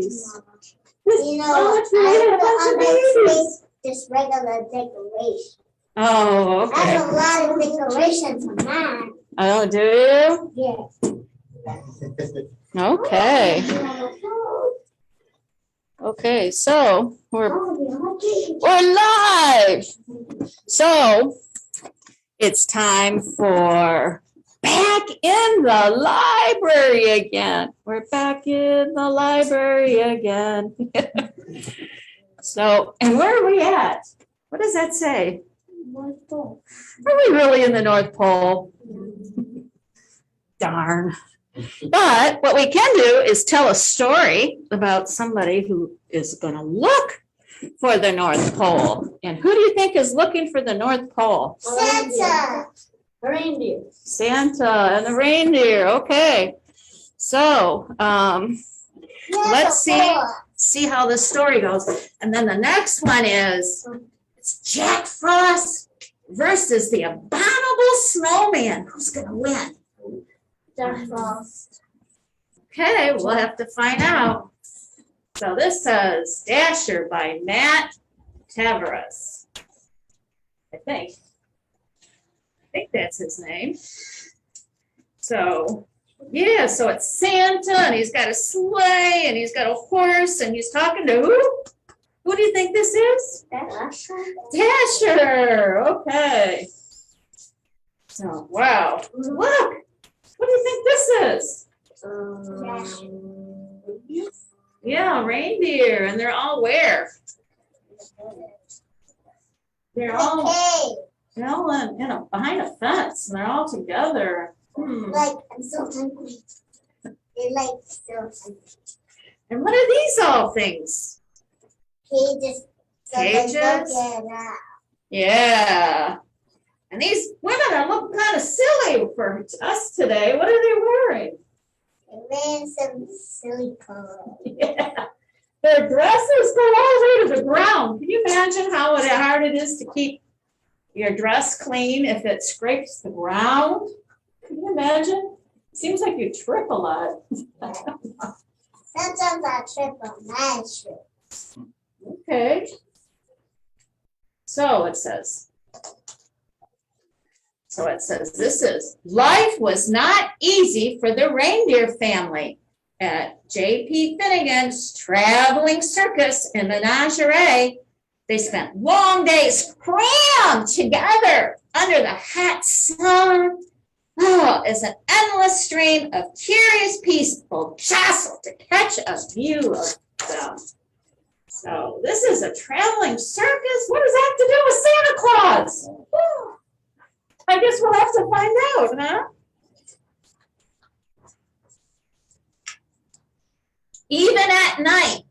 babies. You know, I space just regular decoration. Oh, okay. I have a lot of decorations on mine. Oh, do you? Yeah. Okay. Okay, so we're live. So it's time for back in the library again. We're back in the library again. So, and where are we at? What does that say? North Pole. Are we really in the North Pole? Darn. But what we can do is tell a story about somebody who is going to look for the North Pole. And who do you think is looking for the North Pole? Santa. Reindeer. Santa and the reindeer. Okay. So let's see how the story goes. And then the next one is it's Jack Frost versus the Abominable Snowman. Who's going to win? Jack Frost. Okay, we'll have to find out. So this says Dasher by Matt Tavares. I think that's his name. So, yeah, so it's Santa, and he's got a sleigh, and he's got a horse, and he's talking to who? Who do you think this is? Dasher. Dasher. Okay. So, wow. Look. What do you think this is? Yeah, reindeer, and they're all where? They're all behind a fence, and they're all together. Like, I'm so hungry. They're like so hungry. And what are these all things? Cages. So Cages? Yeah. And these women are looking kind of silly for us today. What are they wearing? They're wearing some silly clothes. Yeah. Their dresses go all the way to the ground. Can you imagine how hard it is to keep your dress clean if it scrapes the ground? Can you imagine? Seems like you trip a lot. Sometimes I trip on my shoes. Okay. So it says, this is, life was not easy for the reindeer family at J.P. Finnegan's traveling circus and menagerie. They spent long days crammed together under the hot sun. Oh, as an endless stream of curious people jostled to catch a view of them. So this is a traveling circus. What does that have to do with Santa Claus? Whew. I guess we'll have to find out, huh? Even at night,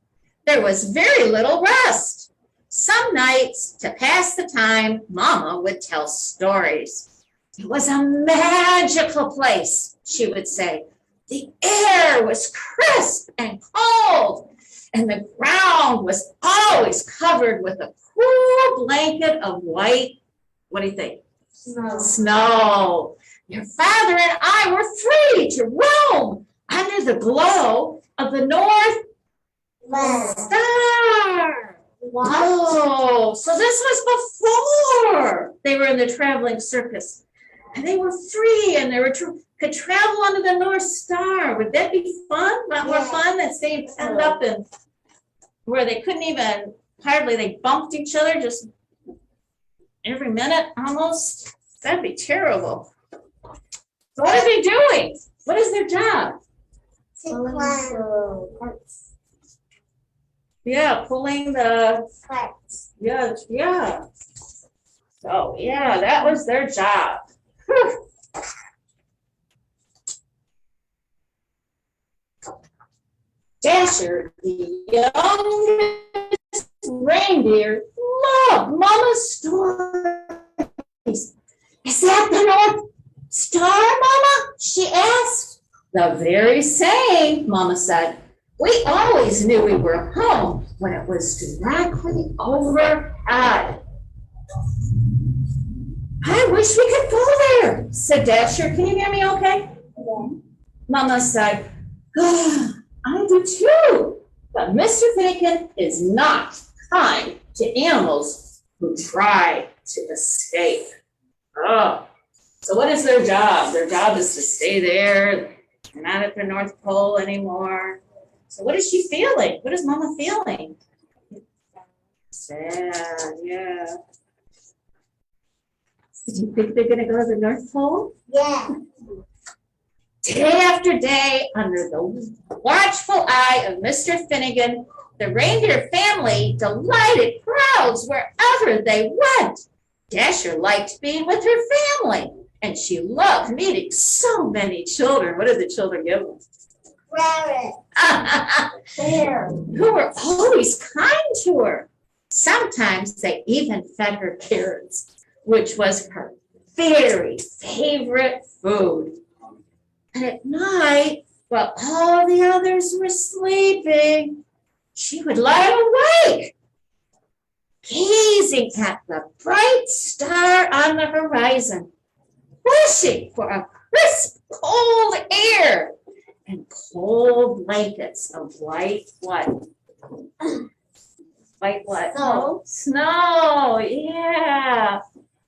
there was very little rest. Some nights, to pass the time, Mama would tell stories. It was a magical place, she would say. The air was crisp and cold, and the ground was always covered with a cool blanket of white, what do you think? Snow. Your father and I were free to roam under the glow of the North Star. Wow. So this was before they were in the traveling circus. And they were free, and they could travel under the North Star. Would that be fun? Not more fun than staying penned up in where they couldn't even, hardly, they bumped each other just every minute almost. That'd be terrible. So what are they doing? What is their job? Yeah, pulling the Carts. yeah. So yeah, that was their job. Whew. Dasher, the youngest reindeer, loved Mama's stories. Is that the North Star, Mama? She asked. The very same, Mama said. We always knew we were home when it was directly overhead. I wish we could go there, said Dasher. Can you hear me okay? Yeah. Mama said, oh, I do too. But But Mr. Finnegan is not kind to animals who try to escape. Oh, so what is their job? Their job is to stay there. They're not at the North Pole anymore. So what is she feeling? What is Mama feeling? Sad, yeah. Do you think they're gonna go to the North Pole? Yeah. Day after day, under the watchful eye of Mr. Finnegan, the reindeer family delighted crowds wherever they went. Dasher liked being with her family, and she loved meeting so many children. What did the children give them? Rabbit. Bear. Who were always kind to her. Sometimes they even fed her carrots, which was her very favorite food. And at night, while all the others were sleeping, she would lie awake, gazing at the bright star on the horizon, wishing for a crisp, cold air and cold blankets of white what? White what? Snow. Snow, yeah.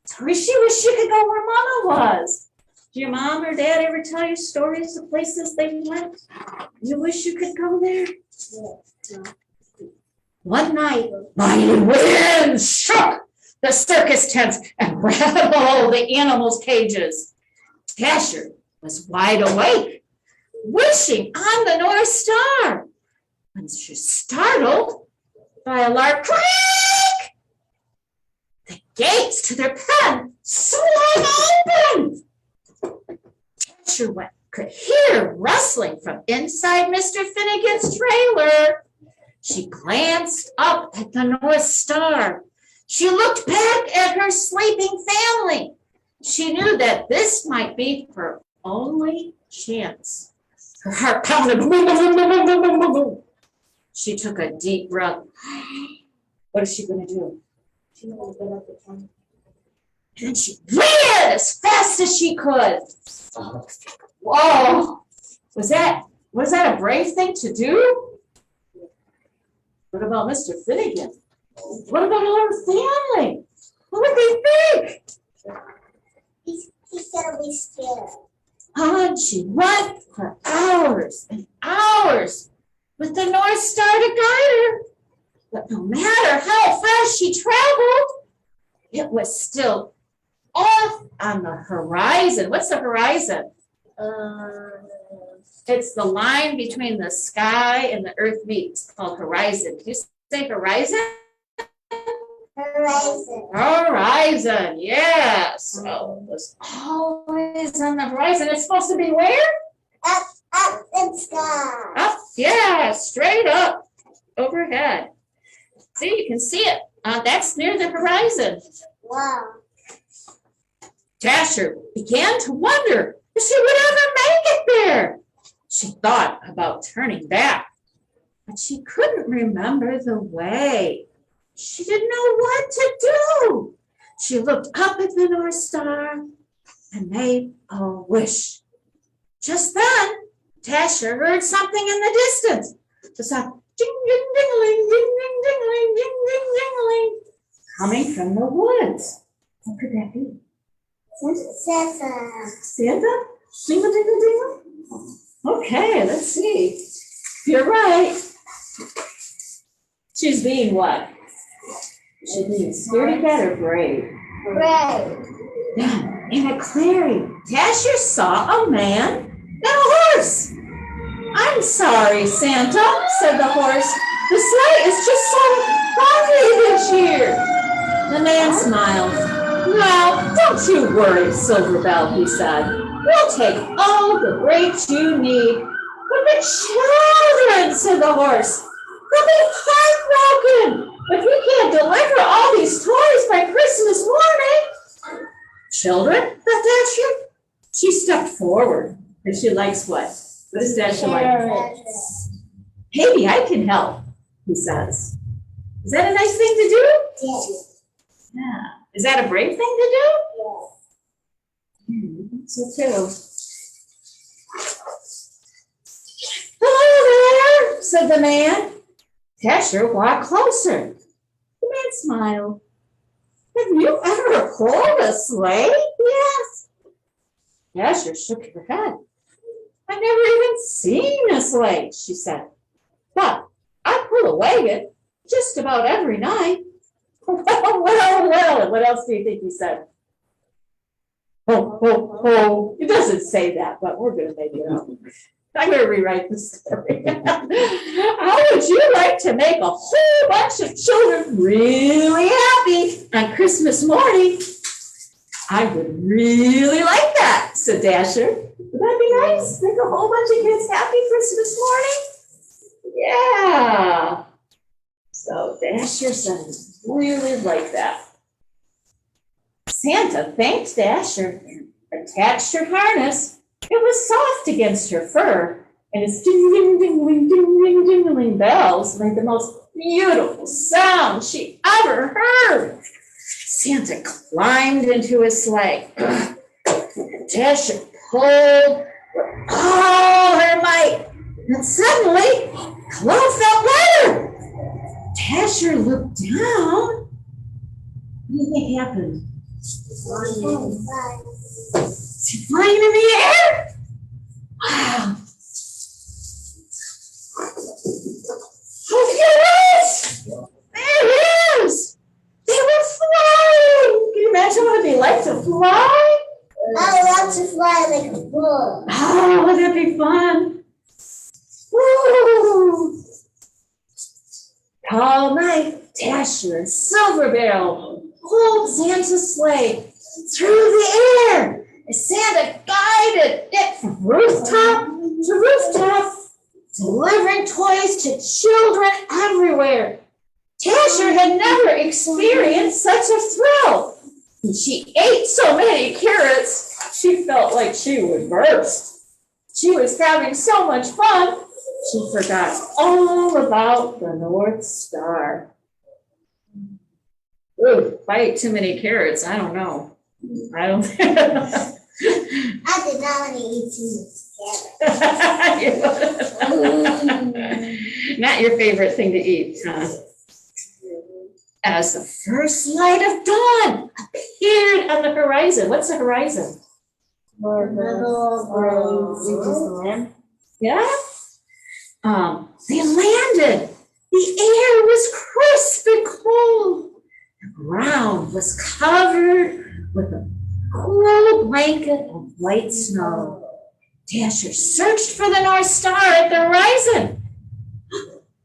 So she wished she could go where Mama was. Did your mom or dad ever tell you stories of places they went? You wish you could go there? Yeah. One night, mighty winds shook the circus tents and rattled the animals' cages. Dasher was wide awake, wishing on the North Star, when she was startled by a loud creak. The gates to their pen swung open. Dasher could hear rustling from inside Mr. Finnegan's trailer. She glanced up at the North Star. She looked back at her sleeping family. She knew that this might be her only chance. Her heart pounded. She took a deep breath. What is she going to do? She's gonna get up the tent. And then she ran as fast as she could. Whoa! Was that a brave thing to do? What about Mr. Finnegan? What about her family? What would they think? He's gonna be scared. On she went for hours and hours with the North Star to guide her. But no matter how fast she traveled, it was still off on the horizon. What's the horizon? It's the line between the sky and the earth meets, called horizon. Can you say horizon? Horizon. Horizon, yeah. So it was always on the horizon. It's supposed to be where? Up in sky. Up, yeah, straight up overhead. See, you can see it. That's near the horizon. Wow. Dasher began to wonder if she would ever make it there. She thought about turning back, but she couldn't remember the way. She didn't know what to do. She looked up at the North Star and made a wish. Just then, Dasher heard something in the distance. The sound, ding, ding, ding-a-ling, ding, ding, ding-a-ling, ding, ding, ding-a-ling, coming from the woods. What could that be? Santa. Santa? Ding-a-ding-a-ding-a? Okay, let's see. You're right. She's being what? She's being scaredy cat or brave? Red. Then, in a clearing, Dasher saw a man and a horse. I'm sorry, Santa, said the horse. The sleigh is just so lovely this year. The man smiled. Well, don't you worry, Silver Bell, he said. We'll take all the grapes you need. But the children, said the horse, they'll be heartbroken if we can't deliver all these toys by Christmas morning. Children, thought Dasher. She stepped forward, and she likes what? What does Dasher like? Maybe I can help, he says. Is that a nice thing to do? Yes. Yeah. Is that a brave thing to do? Yes. So too. Hello there, said the man. Dasher walked closer. The man smiled. Have you ever pulled a sleigh? He asked. Dasher shook her head. I've never even seen a sleigh, she said. But I pull a wagon just about every night. Well. And what else do you think he said? Ho, ho, ho. It doesn't say that, but we're going to make it up. I'm going to rewrite the story. How would you like to make a whole bunch of children really happy on Christmas morning? I would really like that, said Dasher. Would that be nice? Make a whole bunch of kids happy Christmas morning? Yeah. So Dasher said, really like that. Santa thanked Dasher and attached her harness. It was soft against her fur, and its ding-ding-ding-ding-ding-ding-ding bells made the most beautiful sound she ever heard. Santa climbed into his sleigh. Dasher pulled with all her might, and suddenly, cloud felt lighter. Dasher looked down. What do you think happened? Is he flying in the air? Wow. Oh, yes! There it is! They were flying! Can you imagine what it'd be like to fly? I want to fly like a bird. Oh, would that be fun? Woo! All night, Dasher and Silver Barrel pulled Santa's sleigh through the air as Santa guided it from rooftop to rooftop, delivering toys to children everywhere. Dasher had never experienced such a thrill. And she ate so many carrots, she felt like she would burst. She was having so much fun, she forgot all about the North Star. Ooh, if I ate too many carrots, I don't know. I don't I did not want to eat too much carrots. Not your favorite thing to eat, huh? As the first light of dawn appeared on the horizon. What's the horizon? Yeah? They landed. The air was crisp and cold. The ground was covered with a cool blanket of white snow. Dasher searched for the North Star at the horizon,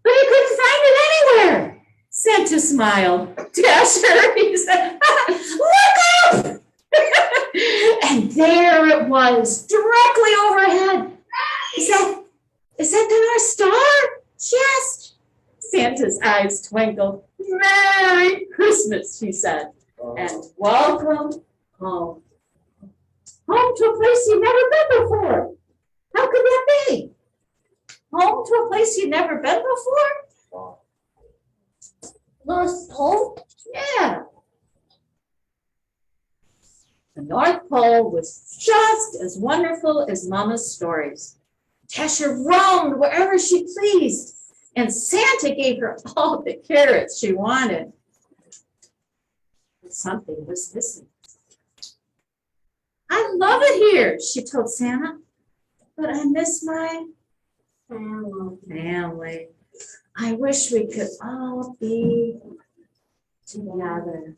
but he couldn't find it anywhere. Santa smiled. Dasher, he said, look up! And there it was, directly overhead. Is that the North Star? Yes. Santa's eyes twinkled. Merry Christmas, he said, and welcome home. Home to a place you've never been before. How could that be? Home to a place you've never been before? North Pole? Yeah. The North Pole was just as wonderful as Mama's stories. Dasher roamed wherever she pleased, and Santa gave her all the carrots she wanted. But something was missing. I love it here, she told Santa, but I miss my family. I wish we could all be together.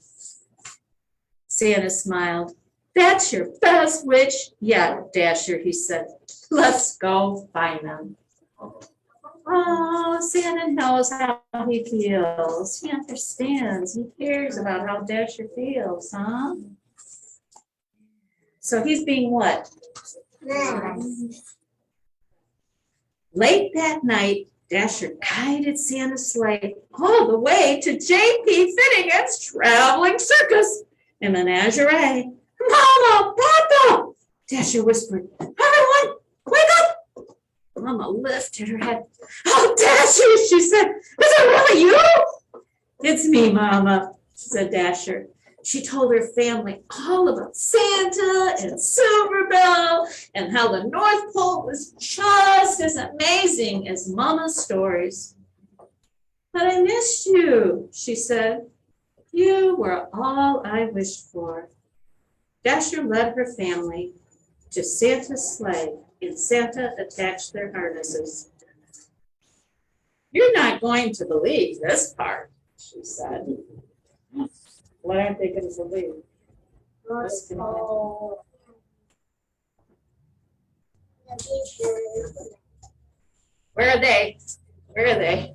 Santa smiled. That's your best wish yet, Dasher, he said. Let's go find them. Oh, Santa knows how he feels. He understands. He cares about how Dasher feels, huh? So he's being what? Late that night, Dasher guided Santa's sleigh all the way to J.P. Finnegan's traveling circus and menagerie. Mama, Papa! Dasher whispered. Everyone, wake up! Mama lifted her head. Oh, Dasher, she said. Is it really you? It's me, Mama, said Dasher. She told her family all about Santa and Silver Bell and how the North Pole was just as amazing as Mama's stories. But I missed you, she said. You were all I wished for. Dasher led her family to Santa's sleigh, and Santa attached their harnesses. You're not going to believe this part, she said. What aren't they going to believe? What's going on? Where are they? Where are they?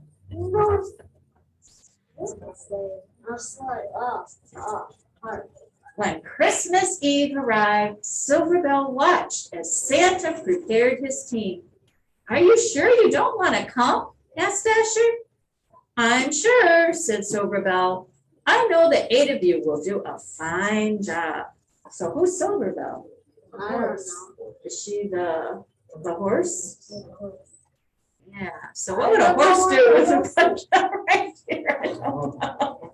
When Christmas Eve arrived, Silverbell watched as Santa prepared his team. Are you sure you don't want to come? Asked Dasher. I'm sure, said Silverbell. I know the 8 of you will do a fine job. So who's Silverbell? I don't know. Is she the horse? Yeah. So what would a horse do with a bunch of reindeer? I don't know.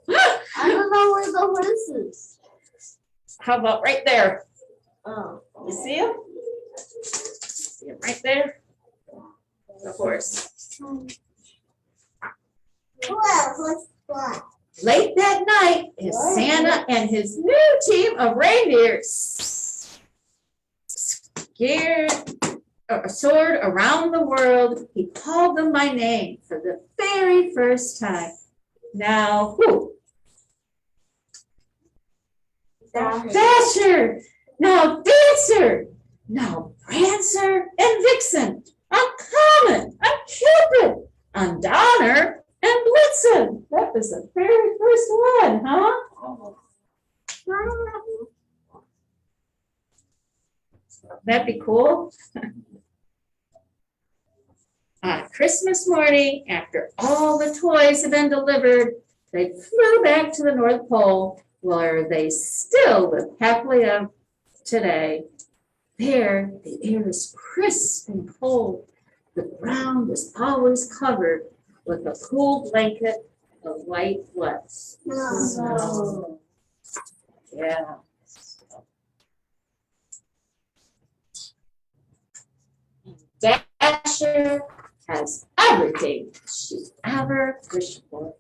I don't know where the horse is. How about right there? Oh. You see him? See him right there? The horse. Late that night, as Santa and his new team of reindeer soared around the world, he called them by name for the very first time. Now, who? Dasher. Now, Dancer. Now, Prancer and Vixen. I'm Comet. I'm Cupid. I'm Donner and Blitzen. That was the very first one, huh? That'd be cool. On Christmas morning, after all the toys had been delivered, they flew back to the North Pole, where they still live happily ever today. There, the air is crisp and cold. The ground is always covered with a cool blanket of white what? Snow. Yeah. Dasher has everything she ever wished for.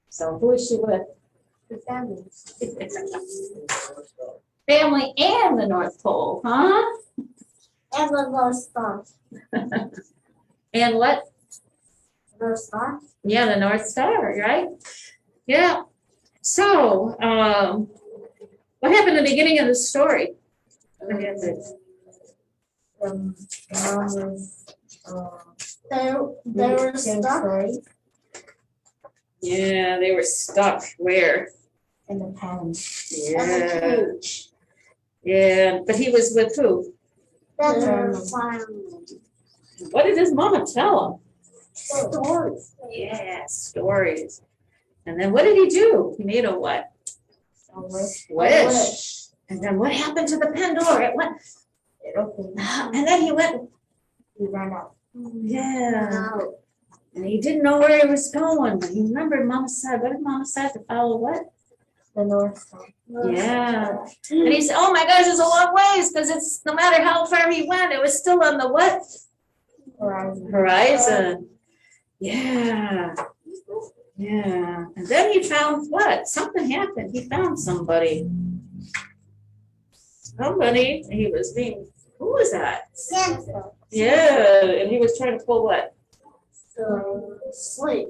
So who is she with? The family. Family and the North Pole, huh? And the North Star. And what? North Star? Yeah, the North Star, right? Yeah. So, what happened at the beginning of the story? What happened? They were stuck Yeah, they were stuck. Where? in the pen. Yeah. Yeah, but he was with who? What did his mama tell him? Stories. Yeah, stories. And then what did he do? He made a what? A wish. Wish. And then what happened to the pen door? It went. It opened. And then he went. He ran out. Yeah. And he didn't know where he was going, but he remembered Mama said, what did Mama say to follow what? The North Star. Yeah. And he said, oh my gosh, it's a long ways, because it's no matter how far he went, it was still on the what? Horizon. Yeah. Yeah. And then he found what? Something happened. He found somebody. Somebody, he was being, who was that? Santa. Yeah. And he was trying to pull what? Sleep.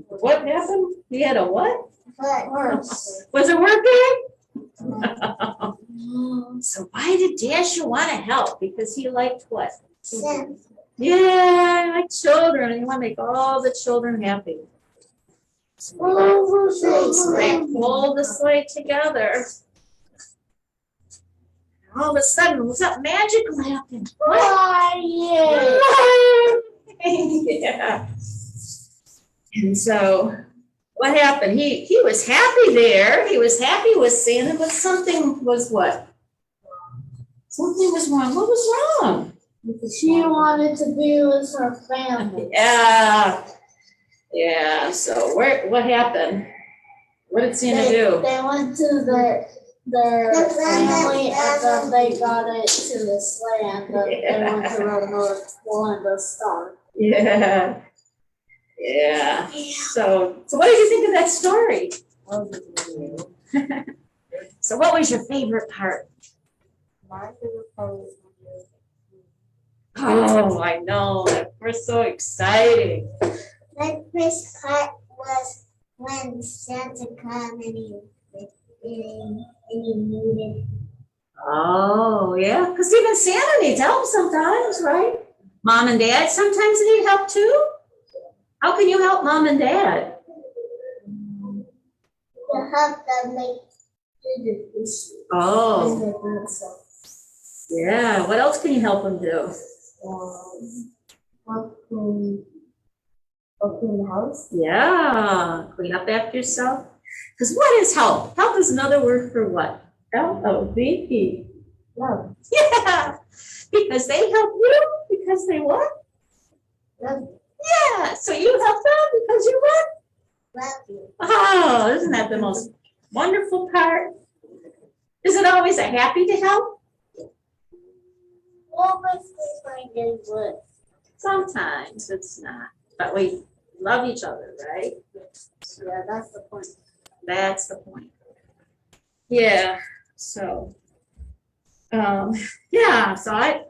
What happened? He had a what? Horse. Was it working? So why did Dasher want to help? Because he liked what? Santa. Yeah, I like children. You want to make all the children happy. So they pulled the sleigh together. All of a sudden, something magical happened. What? Yeah. And so what happened? He was happy there. He was happy with Santa, but something was what? Something was wrong. What was wrong? She wanted to be with her family. Yeah. Yeah. So what happened? What did Santa do? They went to their family and then they got it to the sleigh and then they went to the North Pole and the star. Yeah. Yeah. So what did you think of that story? So what was your favorite part? My favorite part was Oh, I know. That was so exciting. the first part was when Santa came and he needed. Oh, yeah. Because even Santa needs help sometimes, right? Mom and Dad sometimes need help too. How can you help Mom and Dad? To help them make do the fish. Oh, yeah. What else can you help them do? Help clean the house. Yeah. Clean up after yourself. Because what is help? Help is another word for what? L-O-V-E. Love. Yeah. Because they help you because they what? Love. Yeah. So you help them because you what? Love you. Oh, isn't that the most wonderful part? Is it always a happy to help? Always find it wood. Sometimes it's not, but we love each other, right? Yeah, that's the point. That's the point. Yeah. So, yeah. So I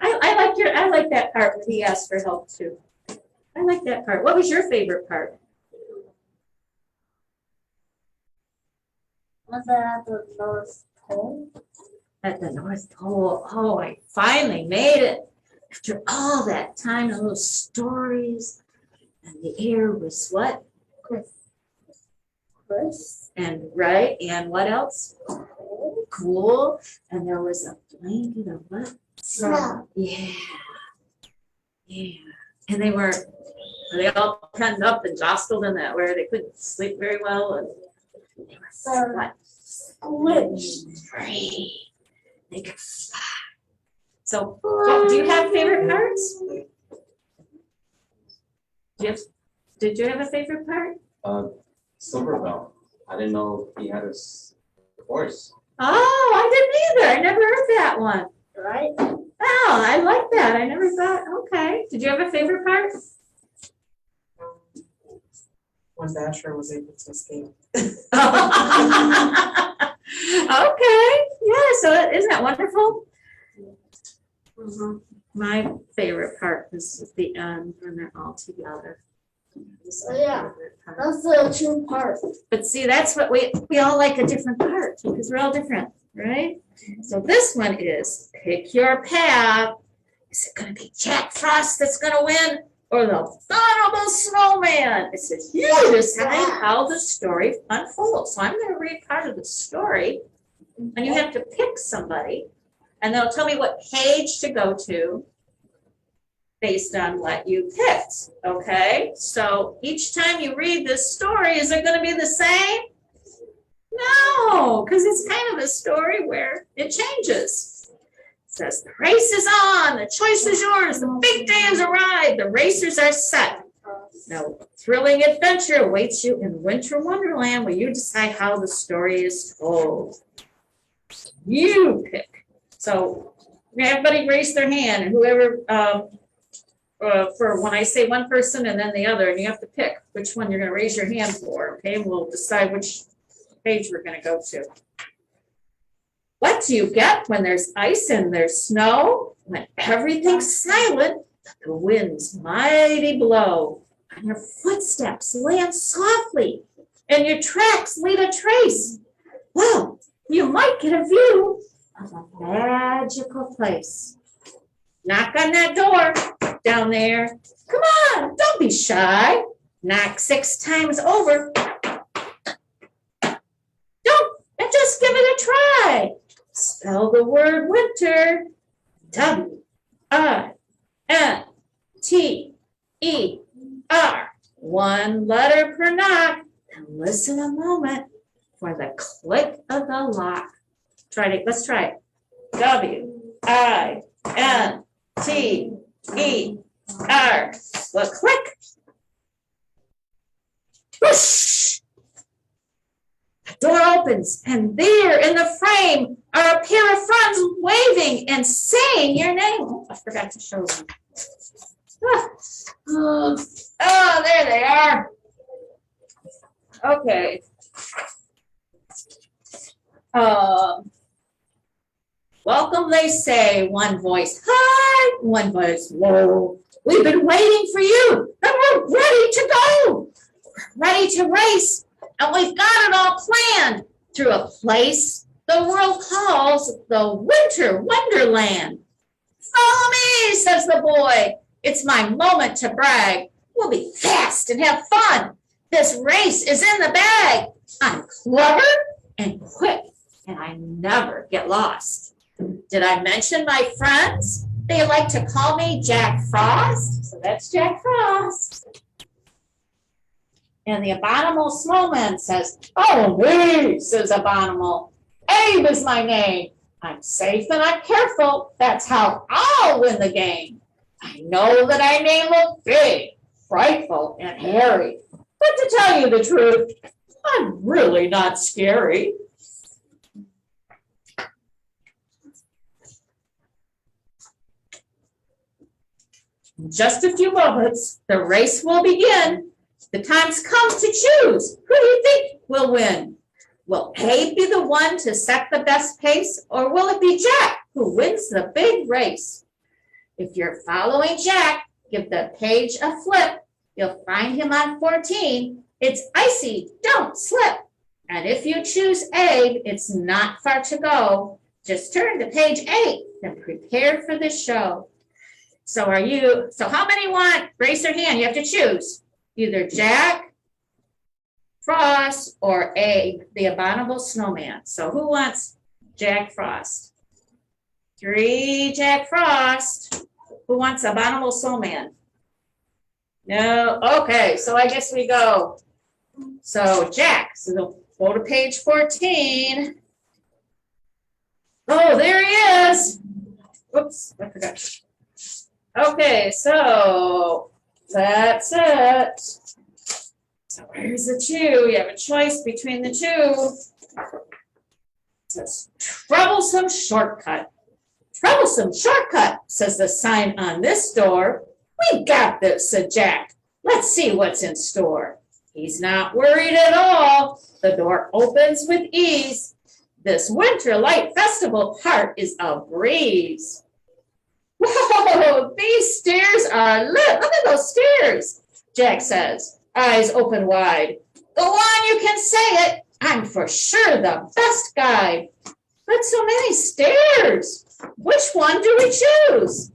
like that part where he asked for help too. I like that part. What was your favorite part? Was that at the North Pole? At the North Pole. Oh, I finally made it. After all that time and those stories, and the air was what? Chris. And right, and what else? Cool. And there was a blanket of what? Snow. Yeah. Yeah. And they all penned up and jostled in that where they couldn't sleep very well, and they were what? Free. They could fly. So, do you have favorite parts? Did you have a favorite part? Silverbell. I didn't know he had his horse. Oh, I didn't either. I never heard that one. Right? Oh, I like that. I never thought. Okay. Did you have a favorite part? When Dasher was able to escape. Okay. Yeah. So isn't that wonderful? Mm-hmm. My favorite part is at the end when they're all together. Oh, yeah. That's the true part. But see, that's what we all like a different part because we're all different, right? So this one is pick your path. Is it going to be Jack Frost that's going to win or the Abominable Snowman? It says you decide how the story unfolds. So I'm going to read part of the story, and you have to pick somebody, and they'll tell me what page to go to based on what you picked, okay? So each time you read this story, is it going to be the same? No, because it's kind of a story where it changes. It says, the race is on, the choice is yours, the big day has arrived, the racers are set. Now, thrilling adventure awaits you in Winter Wonderland where you decide how the story is told. You pick. So everybody raise their hand, and whoever, for when I say one person and then the other, and you have to pick which one you're going to raise your hand for, okay? We'll decide which page we're going to go to. What do you get when there's ice and there's snow? When everything's silent, the winds mighty blow, and your footsteps land softly, and your tracks lead a trace. Well, you might get a view of a magical place. Knock on that door down there. Come on, don't be shy. Knock 6 times over. And just give it a try. Spell the word winter. W-I-N-T-E-R. 1 letter per knock. And listen a moment for the click of the lock. Let's try it. W-I-N-T-E-R. Well, click. Whoosh! The door opens, and there in the frame are a pair of friends waving and saying your name. Oh, I forgot to show them. Oh, there they are. Okay. Welcome, they say, one voice, hi, one voice, whoa. We've been waiting for you, and we're ready to go. We're ready to race, and we've got it all planned through a place the world calls the Winter Wonderland. Follow me, says the boy. It's my moment to brag. We'll be fast and have fun. This race is in the bag. I'm clever and quick, and I never get lost. Did I mention my friends? They like to call me Jack Frost. So that's Jack Frost. And the Abominable Snowman says, oh, me, says Abominable. Abe is my name. I'm safe and I'm careful. That's how I'll win the game. I know that I may look big, frightful, and hairy. But to tell you the truth, I'm really not scary. In just a few moments, the race will begin. The time's come to choose. Who do you think will win? Will Abe be the one to set the best pace, or will it be Jack who wins the big race? If you're following Jack, give the page a flip. You'll find him on 14. It's icy, don't slip. And if you choose Abe, it's not far to go. Just turn to page 8 and prepare for the show. So how many want, raise their hand, you have to choose. Either Jack, Frost, or Abe, the Abominable Snowman. So who wants Jack Frost? 3, Jack Frost. Who wants Abominable Snowman? No, okay, so I guess we go. So Jack, so go to page 14. Oh, there he is. Whoops, I forgot. Okay, so that's it. So where's the 2? You have a choice between the 2. It says troublesome shortcut. Troublesome shortcut, says the sign on this door. We got this, said Jack. Let's see what's in store. He's not worried at all. The door opens with ease. This Winter Light Festival part is a breeze. Whoa, these stairs are lit. Look at those stairs, Jack says, eyes open wide. Go on, you can say it. I'm for sure the best guide. But so many stairs. Which one do we choose?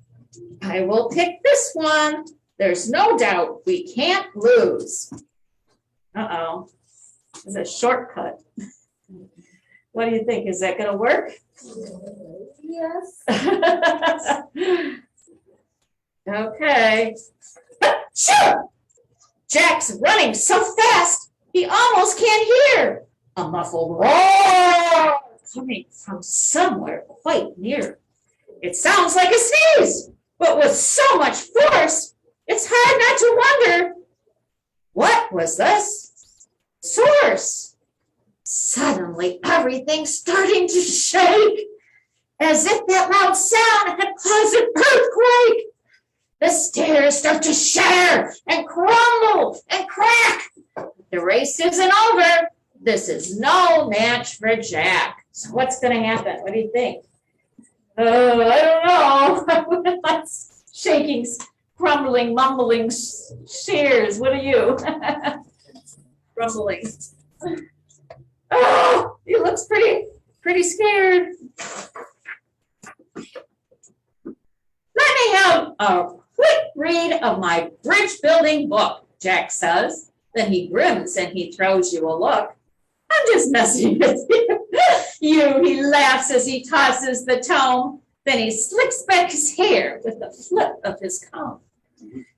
I will pick this one. There's no doubt we can't lose. Uh-oh. It's a shortcut. What do you think? Is that going to work? Yes. Okay. Sure. Jack's running so fast, he almost can't hear. A muffled roar coming from somewhere quite near. It sounds like a sneeze, but with so much force, it's hard not to wonder, what was this source? Suddenly, everything's starting to shake, as if that loud sound had caused an earthquake. The stairs start to shatter and crumble and crack. The race isn't over. This is no match for Jack. So what's going to happen? What do you think? I don't know. Shaking, crumbling, mumbling stairs. What are you? Crumbling. Oh, he looks pretty scared. Let me have a quick read of my bridge building book, Jack says. Then he grins and he throws you a look. I'm just messing with you. He laughs as he tosses the tome. Then he slicks back his hair with the flip of his comb.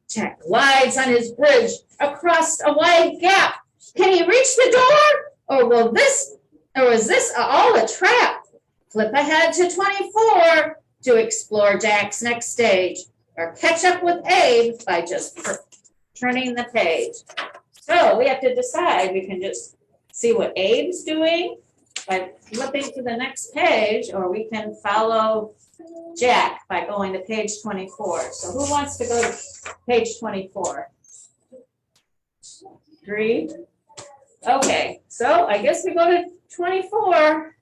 Jack glides on his bridge across a wide gap. Can he reach the door? Or is this all a trap? Flip ahead to 24 to explore Jack's next stage, or catch up with Abe by just turning the page. So we have to decide. We can just see what Abe's doing, by flipping to the next page, or we can follow Jack by going to page 24. So who wants to go to page 24? 3. Okay, so I guess we go to 24.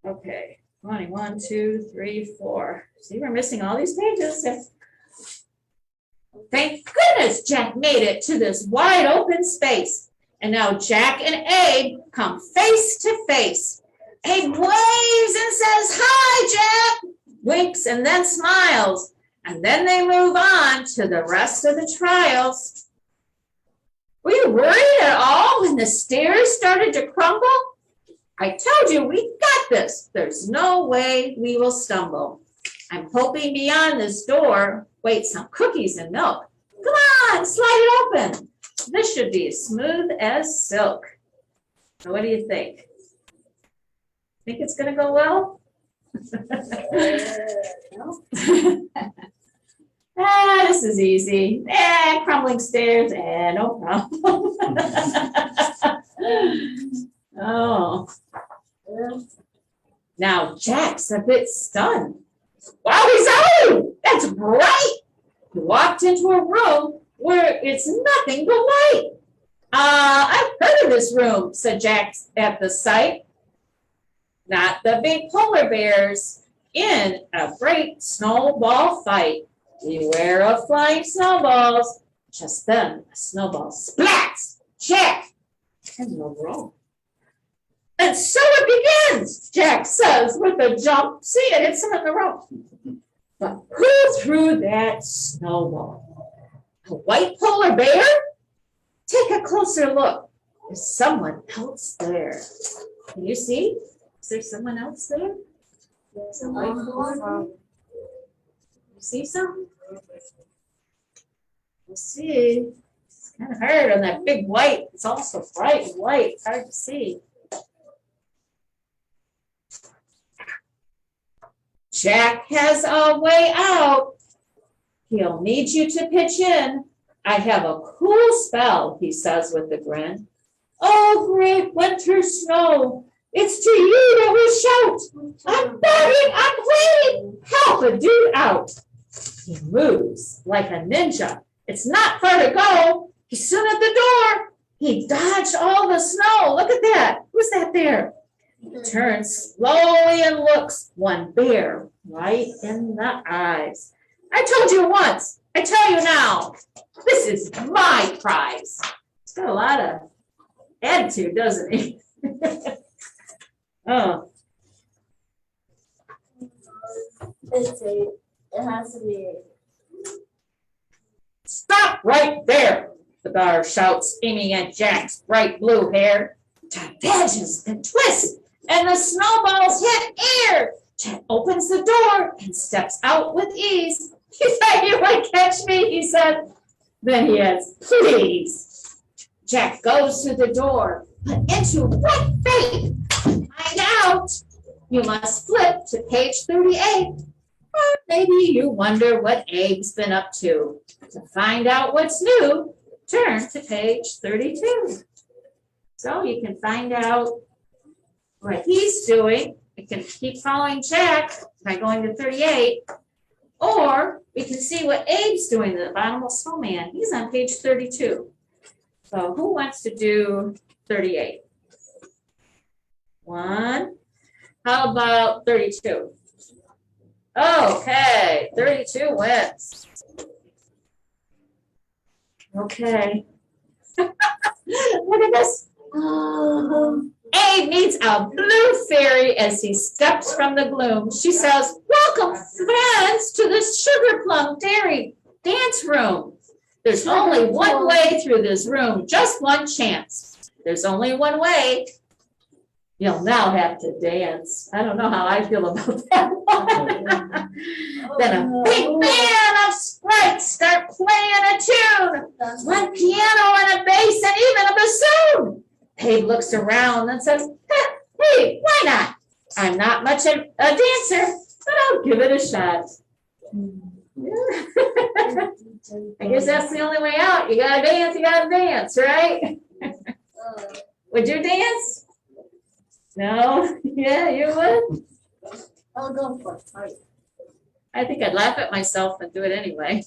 Okay, 1, 2, 3, 4. See, we're missing all these pages. Thank goodness Jack made it to this wide open space. And now Jack and Abe come face to face. Abe waves and says, "Hi, Jack," winks and then smiles. And then they move on to the rest of the trials. Were you worried at all when the stairs started to crumble? I told you we got this. There's no way we will stumble. I'm hoping beyond this door wait some cookies and milk. Come on, slide it open. This should be as smooth as silk. So what do you think? Think it's gonna go well? No? This is easy. Crumbling stairs, no problem. Oh. Now Jack's a bit stunned. Wowie-zowie! That's bright! He walked into a room where it's nothing but light. I've heard of this room, said Jack at the sight. Not the big polar bears in a great snowball fight. Beware of flying snowballs. Just then, a snowball splats Jack in the room. And so it begins, Jack says with a jump. See, it hits him in the room. But who threw that snowball? A white polar bear? Take a closer look. There's someone else there. Can you see? Is there someone else there? Some white polar bear? You see something? We'll see. It's kind of hard on that big white. It's also bright and white. It's hard to see. Jack has a way out. He'll need you to pitch in. I have a cool spell, he says with a grin. Oh, great winter snow. It's to you that we shout. I'm begging, I'm pleading. Help a dude out. He moves like a ninja. It's not far to go. He's soon at the door. He dodged all the snow. Look at that. Who's that there? He turns slowly and looks one bear right in the eyes. I told you once. I tell you now. This is my prize. He's got a lot of attitude, doesn't he? Oh. It has to be. Stop right there, the bear shouts, aiming at Jack's bright blue hair. Jack dodges and twists, and the snowballs hit air. Jack opens the door and steps out with ease. You thought you might catch me, he said. Then he adds, please. Jack goes to the door, but into what fate? Find out. You must flip to page 38. Or maybe you wonder what Abe's been up to. To find out what's new, turn to page 32. So you can find out what he's doing. We can keep following Jack by going to 38. Or we can see what Abe's doing, the Abominable Snowman. He's on page 32. So who wants to do 38? 1. How about 32? Okay, 32 wins. Okay. Look at this. Abe meets a blue fairy as he steps from the gloom. She says, welcome, friends, to the Sugar Plum Dairy dance room. There's only one way through this room, just one chance. There's only one way. You'll now have to dance. I don't know how I feel about that one. Then a big band of sprites start playing a tune. One piano and a bass and even a bassoon. Abe looks around and says, hey, why not? I'm not much a dancer, but I'll give it a shot. I guess that's the only way out. You gotta dance, right? Would you dance? No? Yeah, you would? I'll go for it. I think I'd laugh at myself and do it anyway.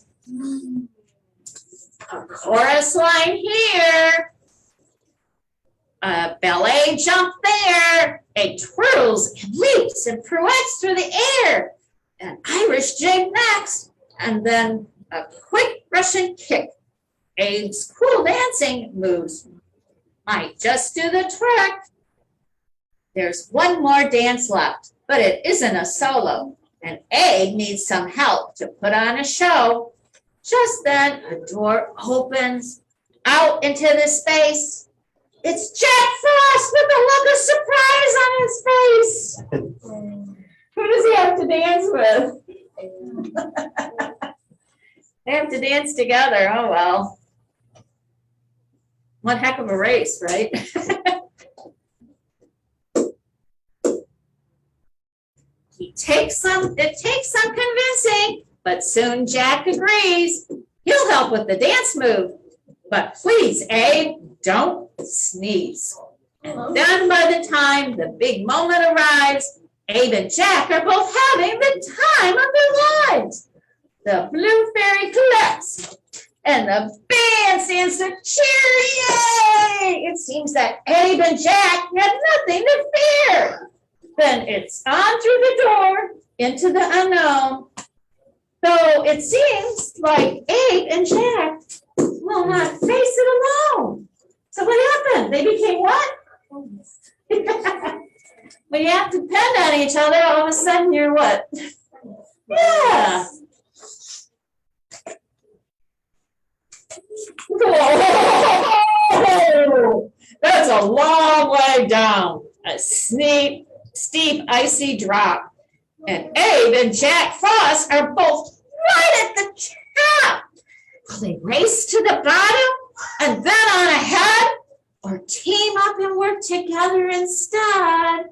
A chorus line here. A ballet jump there. A twirls and leaps and pirouettes through the air. An Irish jig next. And then a quick Russian kick. Abe's cool dancing moves might just do the trick. There's one more dance left, but it isn't a solo. And Abe needs some help to put on a show. Just then, a door opens out into the space. It's Jack Frost with a look of surprise on his face. Who does he have to dance with? They have to dance together. Oh, well. One heck of a race, right? It takes some convincing, but soon Jack agrees. He'll help with the dance move. But please, Abe, don't sneeze. And then by the time the big moment arrives, Abe and Jack are both having the time of their lives. The blue fairy collects, and the band stands to cheer. Yay! It seems that Abe and Jack had nothing to fear. Then it's on through the door into the unknown. Though it seems like Abe and Jack will not face it alone. So what happened? They became what? When you have to depend on each other, all of a sudden you're what? Yeah. Whoa! That's a long way down. A steep, icy drop. And Abe and Jack Frost are both right at the top. Will they race to the bottom and then on ahead? Or team up and work together instead?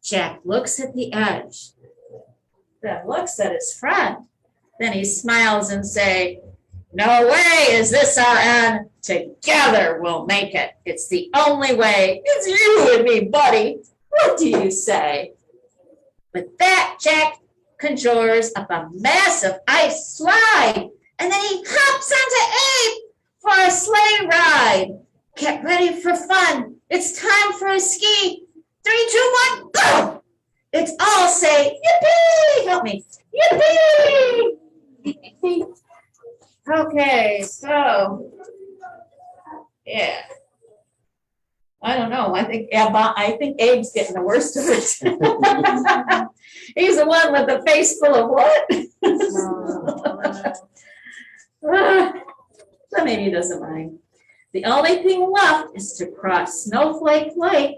Jack looks at the edge, then looks at his friend. Then he smiles and says, "No way is this our end. Together we'll make it. It's the only way. It's you and me, buddy. What do you say?" With that, Jack conjures up a massive ice slide, and then he hops onto Abe for a sleigh ride. Get ready for fun. It's time for a ski. 3, 2, 1, go! It's all say, yippee! Help me. Yippee! Okay, so, yeah. I don't know. I think Abe's getting the worst of it. He's the one with the face full of what? So maybe he doesn't mind. The only thing left is to cross Snowflake Lake.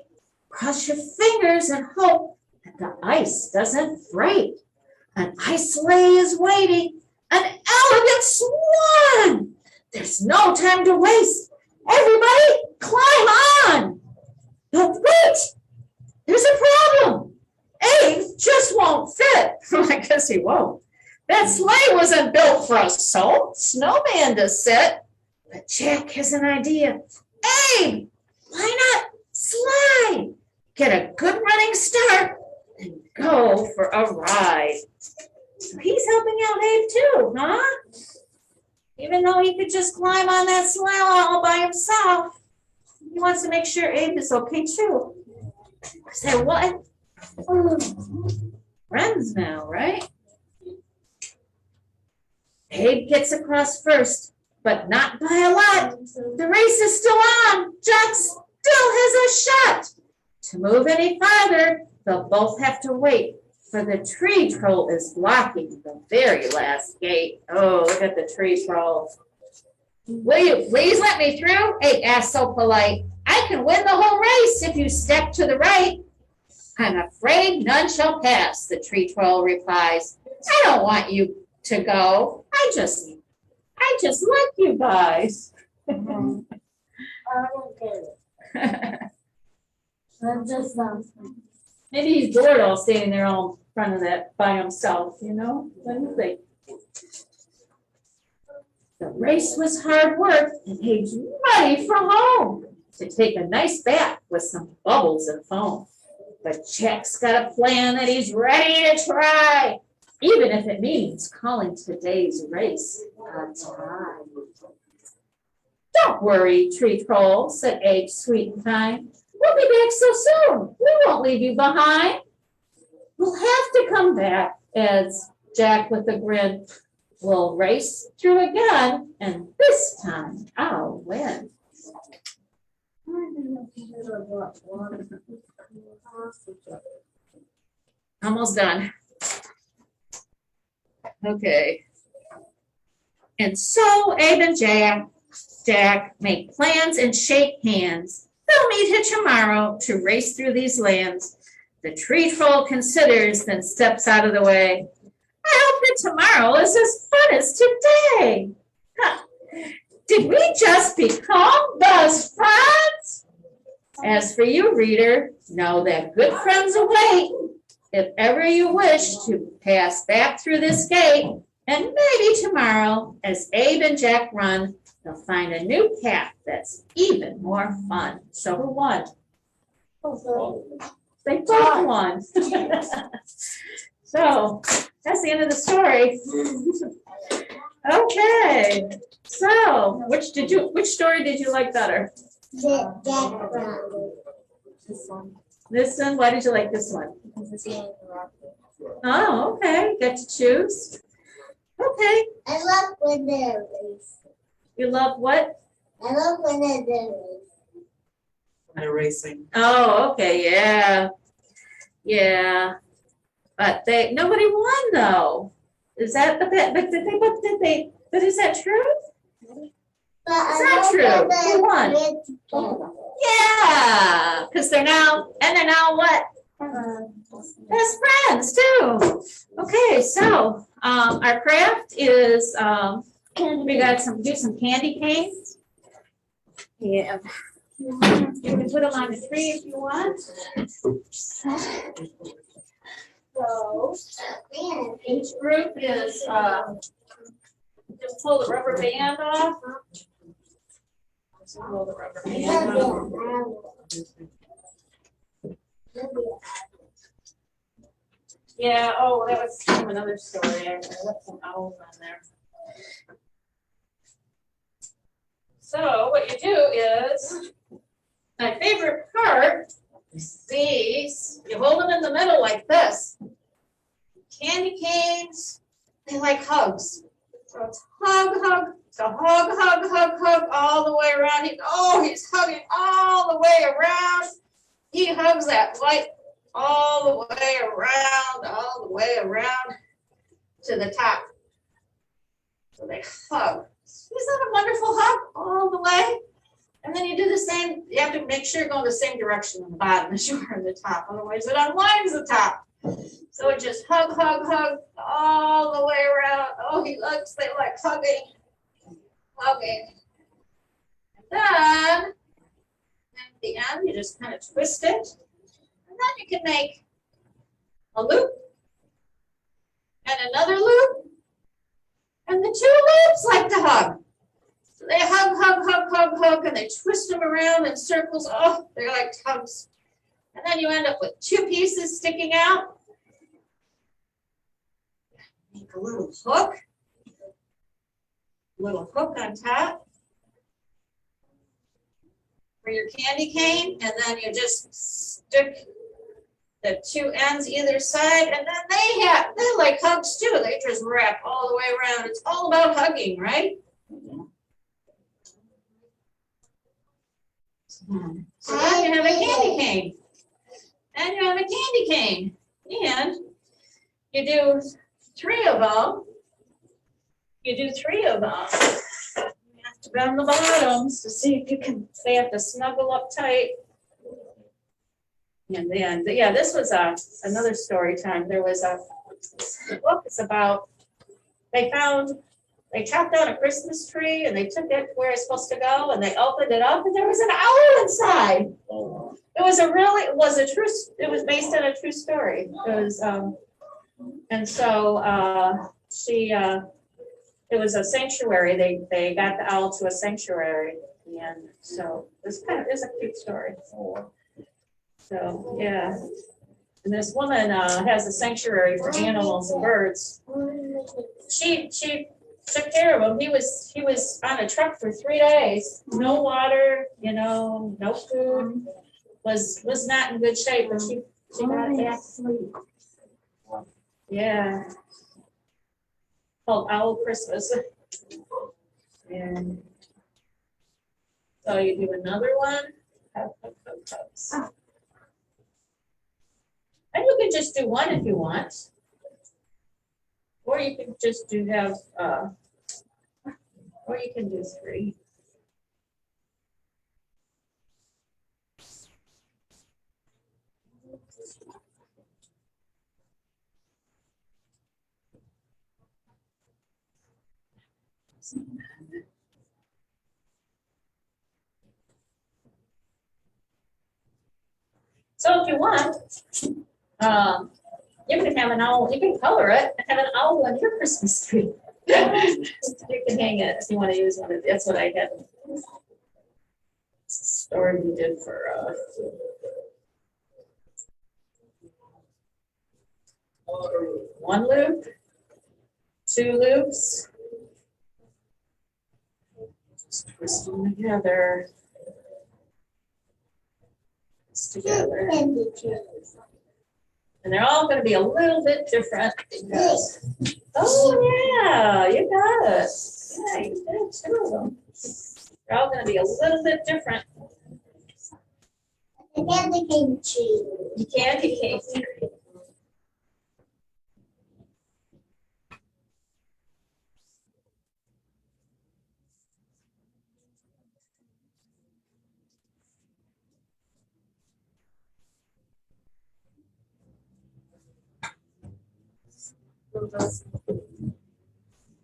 Cross your fingers and hope that the ice doesn't break. An ice sleigh is waiting. An elegant swan. There's no time to waste. Everybody climb on. But wait, there's a problem. Abe just won't fit. I guess he won't. That sleigh wasn't built for a snowman to sit. But Jack has an idea. Abe, why not slide? Get a good running start and go for a ride. So he's helping out Abe too, huh? Even though he could just climb on that sleigh all by himself, he wants to make sure Abe is okay too. Because they're what? Friends now, right? Abe gets across first, but not by a lot. The race is still on. Jack still has a shot. To move any farther, they'll both have to wait, for the tree troll is blocking the very last gate. Oh, look at the tree troll. "Will you please let me through?" Abe asked so polite. "I can win the whole race if you step to the right." "I'm afraid none shall pass," the tree troll replies. "I don't want you to go. I just like you guys." I don't get it. That just sounds funny. Maybe he's bored all standing there all in front of that by himself, you know? What do you think? The race was hard work, and Abe's ready for home to take a nice bath with some bubbles and foam. But Jack's got a plan that he's ready to try, even if it means calling today's race a tie. Don't worry, Tree Troll, said Abe, sweet and kind. We'll be back so soon. We won't leave you behind. We'll have to come back, adds Jack with a grin. We'll race through again, and this time I'll win. Almost done. Okay. And so Abe and Jack make plans and shake hands. They'll meet here tomorrow to race through these lands. The tree troll considers, then steps out of the way. I hope that tomorrow is as fun as today. Huh. Did we just become best friends? As for you, reader, know that good friends await. If ever you wish to pass back through this gate, and maybe tomorrow, as Abe and Jack run, they'll find a new path that's even more fun. So who won? They both won. So that's the end of the story. Okay. So which story did you like better? Jack Brown. This one. This one? Why did you like this one? Oh, okay. Get to choose. Okay. I love when they're race. You love what? I love when they're race. They're racing. Oh, okay. Yeah. Yeah. But nobody won though. Is that the bit? But but is that true? But It's not true. Who won? won? Yeah, because they're now what? Best friends too. Okay, so our craft is we got do some candy canes. Yeah. You can put them on the tree if you want. So each group is just pull the rubber band off. Just pull the rubber band off. Yeah, oh, that was from another story. I left some owls on there. So what you do is, my favorite part is these. You hold them in the middle like this. Candy canes, they like hugs. So it's hug. So hug all the way around. He's hugging all the way around. He hugs that light all the way around to the top. So they hug. Isn't that a wonderful hug all the way? And then you do the same. You have to make sure you're going the same direction on the bottom as you are on the top. Otherwise, it unwinds the top. So it just hug all the way around. Oh, they like hugging. And then at the end, you just kind of twist it. And then you can make a loop and another loop. And the two loops like to hug. So they hug, and they twist them around in circles. Oh, they're like hugs. And then you end up with two pieces sticking out. Make a little hook on top for your candy cane, and then you just stick the two ends either side, and then they like hugs too. They just wrap all the way around. It's all about hugging, right? So then you have a candy cane. And you have a candy cane. And you do three of them. You have to bend the bottoms to see if you can, they have to snuggle up tight. And then, yeah, this was another story time. There was a book. It's about, they chopped down a Christmas tree and they took it where it's supposed to go and they opened it up and there was an owl inside. It was based on a true story. And so it was a sanctuary. They got the owl to a sanctuary, and so it's a cute story. So, yeah. And this woman has a sanctuary for animals and birds. She took care of him. He was on a truck for 3 days. No water, no food. Was not in good shape, but she got it back. Yeah. Called Owl Christmas. And so you do another one. And you can just do one if you want. Or you can just or you can do 3. So if you want, you can have an owl, you can color it and have an owl on your Christmas tree. You can hang it if you want to use one. That's what I had. Story we did for one loop, 2 loops. Just twist them together. Together. And they're all going to be a little bit different because, oh yeah, you got it. Yeah, you did 2 of them. They're all going to be a little bit different. The candy cane tree. You candy cane tree.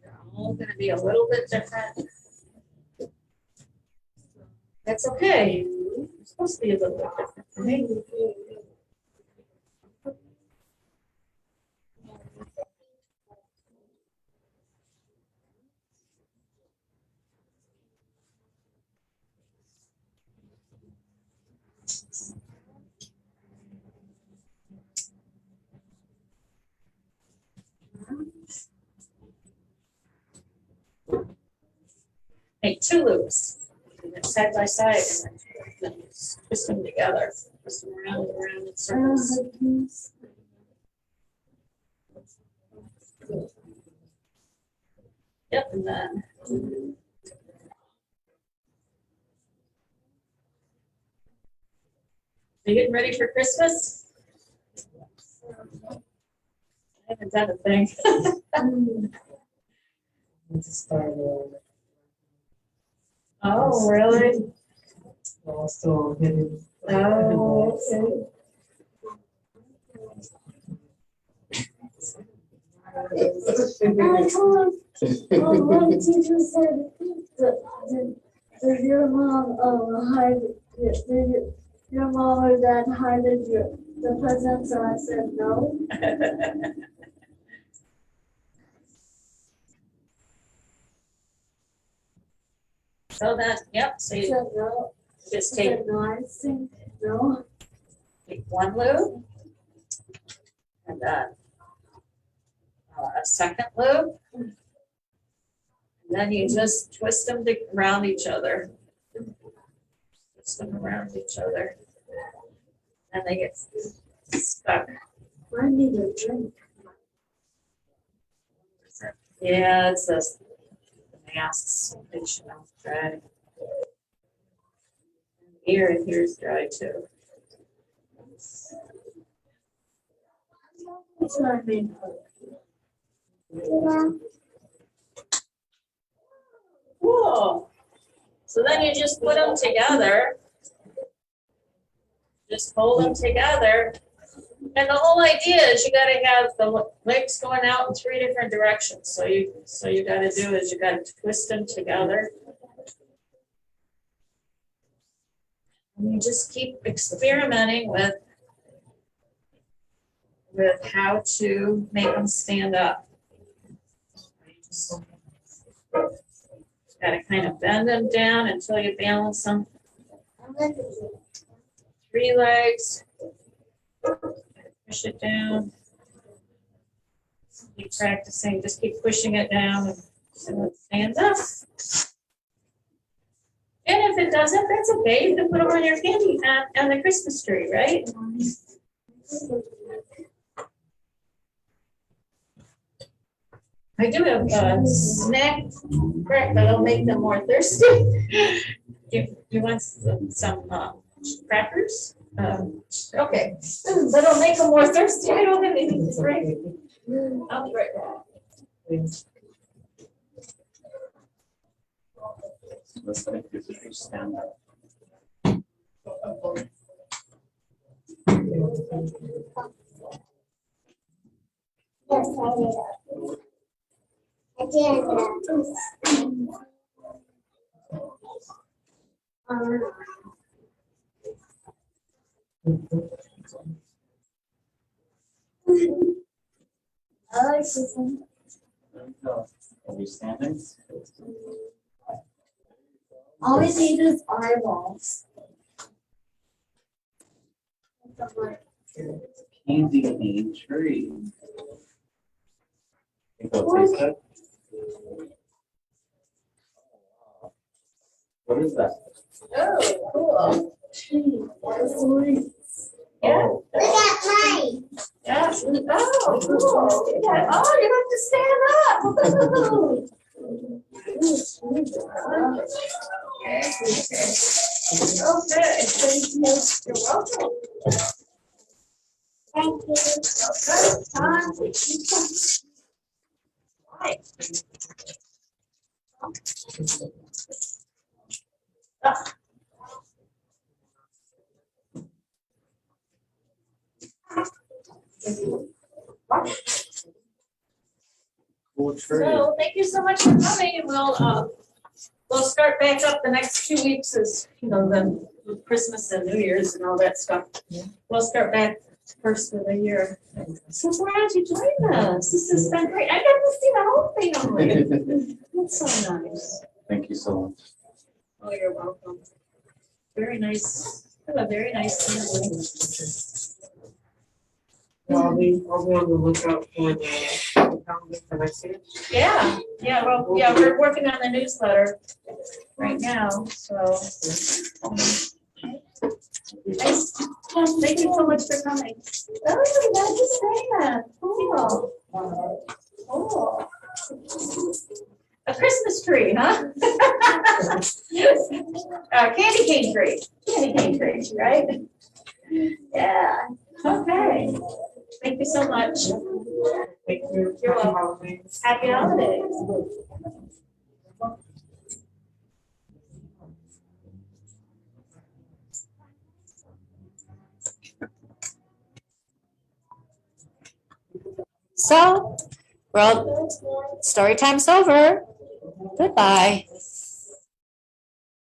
They're all going to be a little bit different. That's okay. It's supposed to be a little bit different for me. Make 2 loops, and then side by side, and then twist them together, twist them around and around in circles. Yep, and then. Are you getting ready for Christmas? I haven't done a thing. Oh, really? Also hitting. Oh, okay. I told one teacher said did your mom hide did your mom or dad hide the presents? And I said no. So that, yep, so I you said no. just I take said no. I think no. 1 loop, and then a second loop, and then you just twist them around each other. Twist them around each other, and they get stuck. I need a drink. Yeah, it's the masks. They should have dry. Here and here's dry too. That's what I mean. Cool. So then you just put them together. Just hold them together. And the whole idea is you gotta have the legs going out in 3 different directions. So you gotta do is you gotta twist them together. And you just keep experimenting with how to make them stand up. Got to kind of bend them down until you balance them. 3 legs. Push it down. Keep practicing, just keep pushing it down and it stands up. And if it doesn't, that's okay. You can put it on your candy on the Christmas tree, right? I do have a snack crack that'll make them more thirsty. You want some crackers? Okay, that'll make them more thirsty. I don't have anything to drink. I'll be right back. Let's make you stand up. Yes, I did. I did. I like this one. There we go. Are we standing? All we need is eyeballs. Candy cane tree. Think I'll taste that? What is that? Oh, cool. Yeah. Oh, Look at mine. Yeah. Oh, cool. Yeah. Oh, you have to stand up. Okay. You're welcome. Thank you. Okay. Time. Right. cool tree. So thank you so much for coming, and we'll start back up the next 2 weeks as, the Christmas and New Year's and all that stuff. Yeah. We'll start back first of the year. So glad you joined us. This has been great. I got to see the whole thing already. That's so nice. Thank you so much. Oh, you're welcome. Very nice. You have a very nice family. I'll be on the lookout for the calendar for next year. Yeah, we're working on the newsletter right now, so. Nice. Thank you so much for coming. Oh, you got to say that. Cool. Cool. A Christmas tree, huh? Candy cane tree. Candy cane tree, right? Yeah. Okay. Thank you so much. Thank you. You're welcome. Holidays. Happy holidays. So, well, story time's over. Goodbye.